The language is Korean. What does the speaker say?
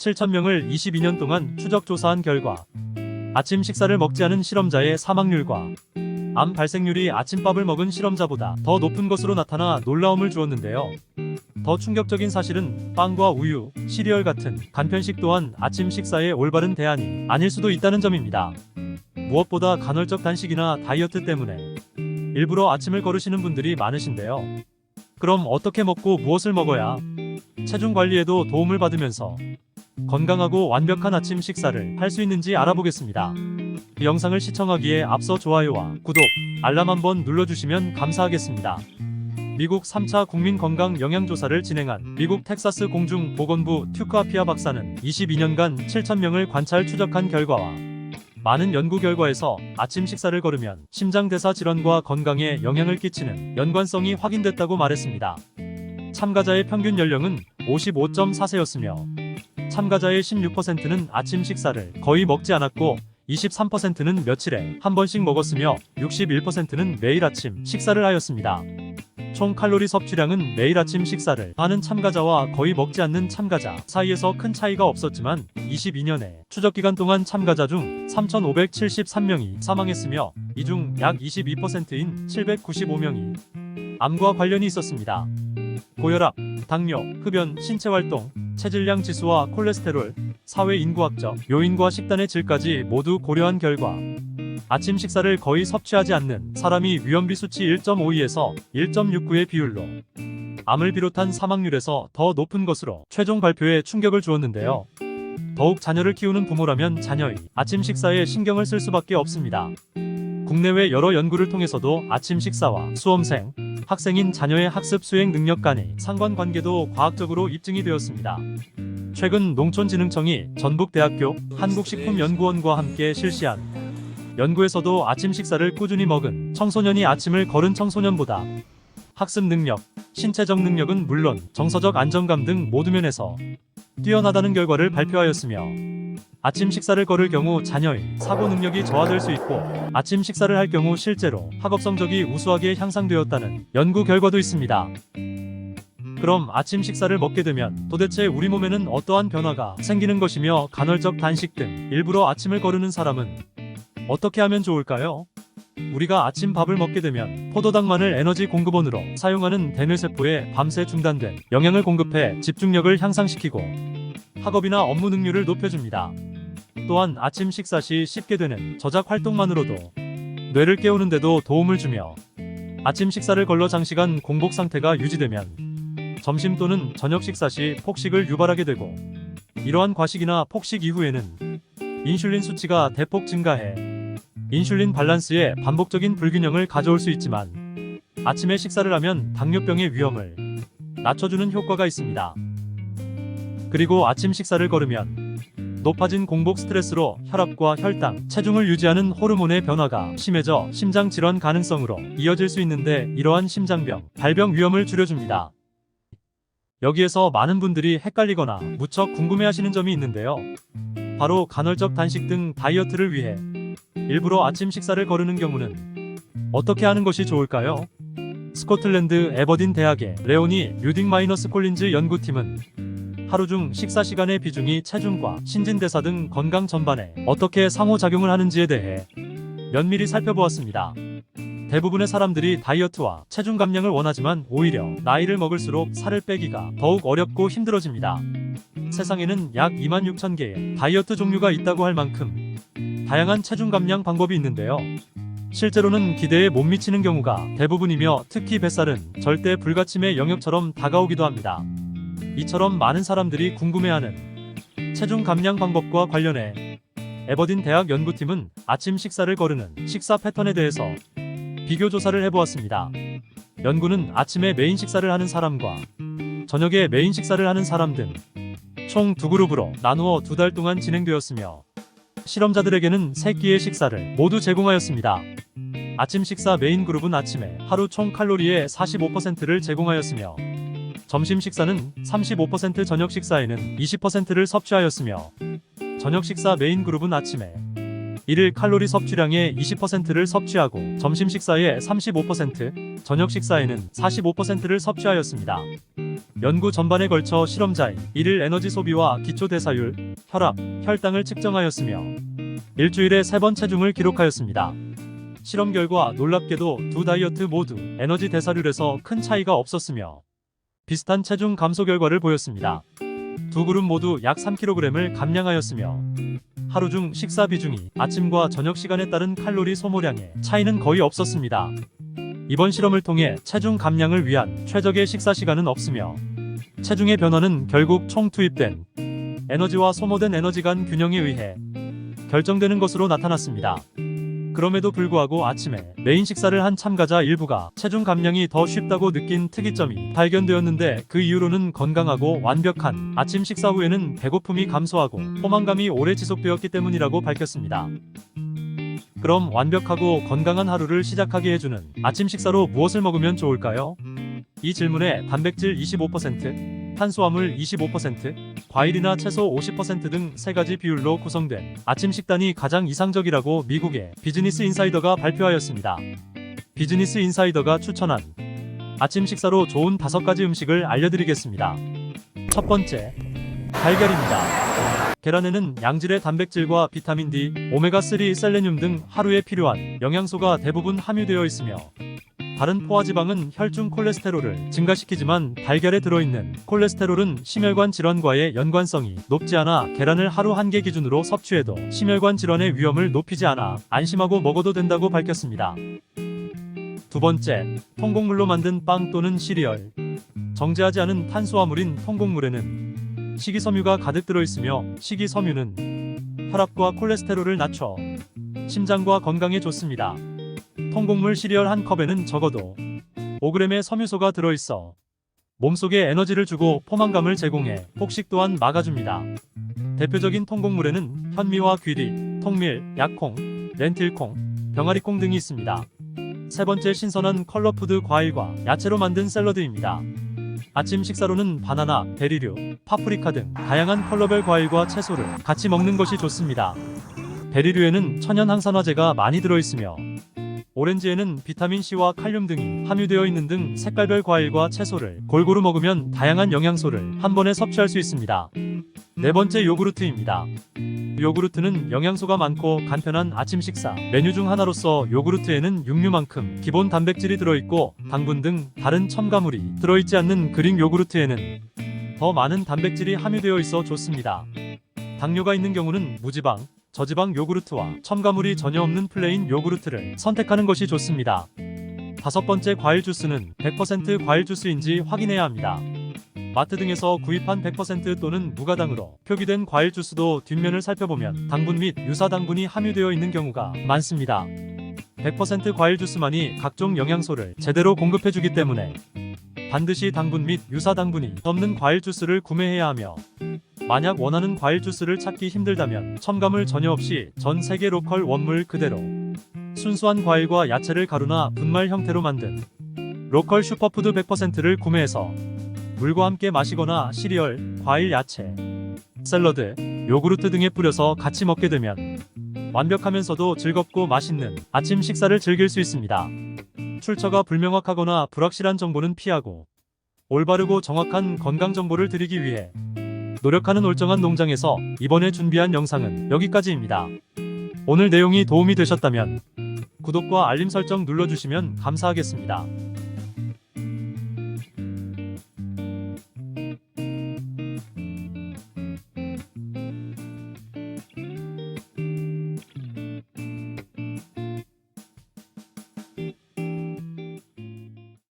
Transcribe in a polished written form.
7,000명을 22년 동안 추적 조사한 결과 아침 식사를 먹지 않은 실험자의 사망률과 암 발생률이 아침밥을 먹은 실험자보다 더 높은 것으로 나타나 놀라움을 주었는데요. 더 충격적인 사실은 빵과 우유, 시리얼 같은 간편식 또한 아침 식사의 올바른 대안이 아닐 수도 있다는 점입니다. 무엇보다 간헐적 단식이나 다이어트 때문에 일부러 아침을 거르시는 분들이 많으신데요. 그럼 어떻게 먹고 무엇을 먹어야 체중 관리에도 도움을 받으면서 건강하고 완벽한 아침 식사를 할 수 있는지 알아보겠습니다. 이 영상을 시청하기에 앞서 좋아요와 구독, 알람 한번 눌러주시면 감사하겠습니다. 미국 3차 국민건강 영양조사를 진행한 미국 텍사스 공중보건부 튜크아피아 박사는 22년간 7,000명을 관찰 추적한 결과와 많은 연구 결과에서 아침 식사를 거르면 심장대사 질환과 건강에 영향을 끼치는 연관성이 확인됐다고 말했습니다. 참가자의 평균 연령은 55.4세였으며 참가자의 16%는 아침 식사를 거의 먹지 않았고 23%는 며칠에 한 번씩 먹었으며 61%는 매일 아침 식사를 하였습니다. 총 칼로리 섭취량은 매일 아침 식사를 하는 참가자와 거의 먹지 않는 참가자 사이에서 큰 차이가 없었지만 22년의 추적기간 동안 참가자 중 3,573명이 사망했으며 이 중 약 22%인 795명이 암과 관련이 있었습니다. 고혈압, 당뇨, 흡연, 신체활동, 체질량 지수와 콜레스테롤, 사회 인구학적 요인과 식단의 질까지 모두 고려한 결과 아침 식사를 거의 섭취하지 않는 사람이 위험비 수치 1.52에서 1.69의 비율로 암을 비롯한 사망률에서 더 높은 것으로 최종 발표에 충격을 주었는데요. 더욱 자녀를 키우는 부모라면 자녀의 아침 식사에 신경을 쓸 수밖에 없습니다. 국내외 여러 연구를 통해서도 아침 식사와 수험생, 학생인 자녀의 학습 수행 능력 간의 상관관계도 과학적으로 입증이 되었습니다. 최근 농촌진흥청이 전북대학교 한국식품연구원과 함께 실시한 연구에서도 아침 식사를 꾸준히 먹은 청소년이 아침을 거른 청소년보다 학습 능력, 신체적 능력은 물론 정서적 안정감 등 모두 면에서 뛰어나다는 결과를 발표하였으며 아침 식사를 거를 경우 자녀의 사고 능력이 저하될 수 있고 아침 식사를 할 경우 실제로 학업 성적이 우수하게 향상되었다는 연구 결과도 있습니다. 그럼 아침 식사를 먹게 되면 도대체 우리 몸에는 어떠한 변화가 생기는 것이며 간헐적 단식 등 일부러 아침을 거르는 사람은 어떻게 하면 좋을까요? 우리가 아침 밥을 먹게 되면 포도당만을 에너지 공급원으로 사용하는 대뇌세포에 밤새 중단된 영양을 공급해 집중력을 향상시키고 학업이나 업무 능률을 높여줍니다. 또한 아침 식사 시 쉽게 되는 저작 활동만으로도 뇌를 깨우는 데도 도움을 주며 아침 식사를 걸러 장시간 공복 상태가 유지되면 점심 또는 저녁 식사 시 폭식을 유발하게 되고 이러한 과식이나 폭식 이후에는 인슐린 수치가 대폭 증가해 인슐린 밸런스에 반복적인 불균형을 가져올 수 있지만 아침에 식사를 하면 당뇨병의 위험을 낮춰주는 효과가 있습니다. 그리고 아침 식사를 거르면 높아진 공복 스트레스로 혈압과 혈당, 체중을 유지하는 호르몬의 변화가 심해져 심장질환 가능성으로 이어질 수 있는데 이러한 심장병, 발병 위험을 줄여줍니다. 여기에서 많은 분들이 헷갈리거나 무척 궁금해하시는 점이 있는데요. 바로 간헐적 단식 등 다이어트를 위해 일부러 아침 식사를 거르는 경우는 어떻게 하는 것이 좋을까요? 스코틀랜드 에버딘 대학의 레오니 류딩 콜린즈 연구팀은 하루 중 식사 시간의 비중이 체중과 신진대사 등 건강 전반에 어떻게 상호작용을 하는지에 대해 면밀히 살펴보았습니다. 대부분의 사람들이 다이어트와 체중 감량을 원하지만 오히려 나이를 먹을수록 살을 빼기가 더욱 어렵고 힘들어집니다. 세상에는 약 26,000개의 다이어트 종류가 있다고 할 만큼 다양한 체중 감량 방법이 있는데요. 실제로는 기대에 못 미치는 경우가 대부분이며 특히 뱃살은 절대 불가침의 영역처럼 다가오기도 합니다. 이처럼 많은 사람들이 궁금해하는 체중 감량 방법과 관련해 에버딘 대학 연구팀은 아침 식사를 거르는 식사 패턴에 대해서 비교 조사를 해보았습니다. 연구는 아침에 메인 식사를 하는 사람과 저녁에 메인 식사를 하는 사람 등 총 두 그룹으로 나누어 2달 동안 진행되었으며 실험자들에게는 3끼의 식사를 모두 제공하였습니다. 아침 식사 메인 그룹은 아침에 하루 총 칼로리의 45%를 제공하였으며 점심 식사는 35%, 저녁 식사에는 20%를 섭취하였으며 저녁 식사 메인 그룹은 아침에 일일 칼로리 섭취량의 20%를 섭취하고 점심 식사에 35%, 저녁 식사에는 45%를 섭취하였습니다. 연구 전반에 걸쳐 실험자의 일일 에너지 소비와 기초 대사율, 혈압, 혈당을 측정하였으며 일주일에 3번 체중을 기록하였습니다. 실험 결과 놀랍게도 두 다이어트 모두 에너지 대사율에서 큰 차이가 없었으며 비슷한 체중 감소 결과를 보였습니다. 두 그룹 모두 약 3kg을 감량하였으며 하루 중 식사 비중이 아침과 저녁 시간에 따른 칼로리 소모량에 차이는 거의 없었습니다. 이번 실험을 통해 체중 감량을 위한 최적의 식사 시간은 없으며 체중의 변화는 결국 총 투입된 에너지와 소모된 에너지 간 균형에 의해 결정되는 것으로 나타났습니다. 그럼에도 불구하고 아침에 메인 식사를 한 참가자 일부가 체중 감량이 더 쉽다고 느낀 특이점이 발견되었는데 그 이유로는 건강하고 완벽한 아침 식사 후에는 배고픔이 감소하고 포만감이 오래 지속되었기 때문이라고 밝혔습니다. 그럼 완벽하고 건강한 하루를 시작하게 해주는 아침 식사로 무엇을 먹으면 좋을까요? 이 질문에 단백질 25%, 탄수화물 25%, 과일이나 채소 50% 등 3가지 비율로 구성된 아침 식단이 가장 이상적이라고 미국의 비즈니스 인사이더가 발표하였습니다. 비즈니스 인사이더가 추천한 아침 식사로 좋은 5가지 음식을 알려드리겠습니다. 첫 번째, 달걀입니다. 계란에는 양질의 단백질과 비타민 D, 오메가3, 셀레늄 등 하루에 필요한 영양소가 대부분 함유되어 있으며 다른 포화지방은 혈중 콜레스테롤을 증가시키지만 달걀에 들어있는 콜레스테롤은 심혈관 질환과의 연관성이 높지 않아 계란을 하루 1개 기준으로 섭취해도 심혈관 질환의 위험을 높이지 않아 안심하고 먹어도 된다고 밝혔습니다. 두 번째, 통곡물로 만든 빵 또는 시리얼. 정제하지 않은 탄수화물인 통곡물에는 식이섬유가 가득 들어있으며 식이섬유는 혈압과 콜레스테롤을 낮춰 심장과 건강에 좋습니다. 통곡물 시리얼 한 컵에는 적어도 5g의 섬유소가 들어있어 몸속에 에너지를 주고 포만감을 제공해 폭식 또한 막아줍니다. 대표적인 통곡물에는 현미와 귀리, 통밀, 약콩, 렌틸콩, 병아리콩 등이 있습니다. 세 번째, 신선한 컬러푸드 과일과 야채로 만든 샐러드입니다. 아침 식사로는 바나나, 베리류, 파프리카 등 다양한 컬러별 과일과 채소를 같이 먹는 것이 좋습니다. 베리류에는 천연 항산화제가 많이 들어있으며 오렌지에는 비타민C와 칼륨 등이 함유되어 있는 등 색깔별 과일과 채소를 골고루 먹으면 다양한 영양소를 한 번에 섭취할 수 있습니다. 네 번째, 요구르트입니다. 요구르트는 영양소가 많고 간편한 아침 식사 메뉴 중 하나로서 요구르트에는 육류만큼 기본 단백질이 들어있고 당분 등 다른 첨가물이 들어있지 않는 그릭 요구르트에는 더 많은 단백질이 함유되어 있어 좋습니다. 당뇨가 있는 경우는 무지방, 저지방 요구르트와 첨가물이 전혀 없는 플레인 요구르트를 선택하는 것이 좋습니다. 다섯 번째, 과일 주스는 100% 과일 주스인지 확인해야 합니다. 마트 등에서 구입한 100% 또는 무가당으로 표기된 과일 주스도 뒷면을 살펴보면 당분 및 유사 당분이 함유되어 있는 경우가 많습니다. 100% 과일 주스만이 각종 영양소를 제대로 공급해주기 때문에 반드시 당분 및 유사 당분이 없는 과일 주스를 구매해야 하며 만약 원하는 과일 주스를 찾기 힘들다면 첨가물 전혀 없이 전 세계 로컬 원물 그대로 순수한 과일과 야채를 가루나 분말 형태로 만든 로컬 슈퍼푸드 100%를 구매해서 물과 함께 마시거나 시리얼, 과일, 야채, 샐러드, 요구르트 등에 뿌려서 같이 먹게 되면 완벽하면서도 즐겁고 맛있는 아침 식사를 즐길 수 있습니다. 출처가 불명확하거나 불확실한 정보는 피하고 올바르고 정확한 건강 정보를 드리기 위해 노력하는 올정한 농장에서 이번에 준비한 영상은 여기까지입니다. 오늘 내용이 도움이 되셨다면 구독과 알림 설정 눌러주시면 감사하겠습니다.